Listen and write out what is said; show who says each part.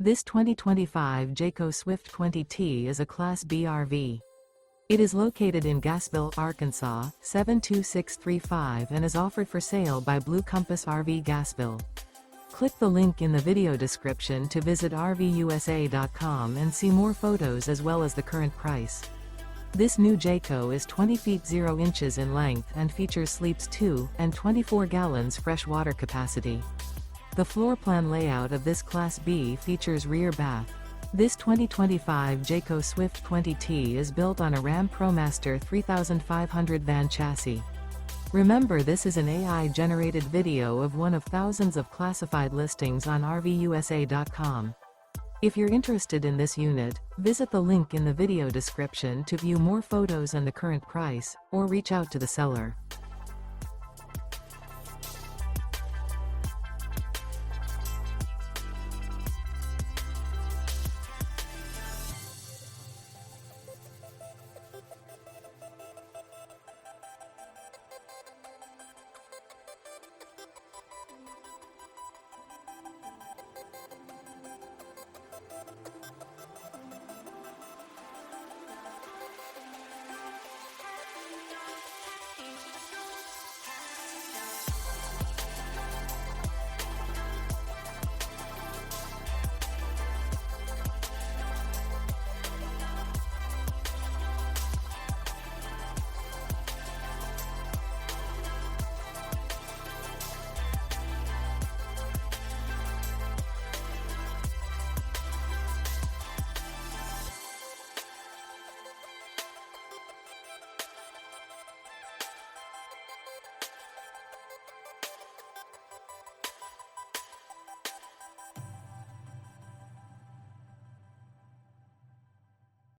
Speaker 1: This 2025 Jayco Swift 20T is a Class B RV. It is located in Gassville, Arkansas, 72635 and is offered for sale by Blue Compass RV Gassville. Click the link in the video description to visit RVUSA.com and see more photos as well as the current price. This new Jayco is 20 feet 0 inches in length and features sleeps 2 and 24 gallons fresh water capacity. The floor plan layout of this Class B features rear bath. This 2025 Jayco Swift 20T is built on a Ram ProMaster 3500 van chassis. Remember, this is an AI-generated video of one of thousands of classified listings on RVUSA.com. If you're interested in this unit, visit the link in the video description to view more photos and the current price, or reach out to the seller.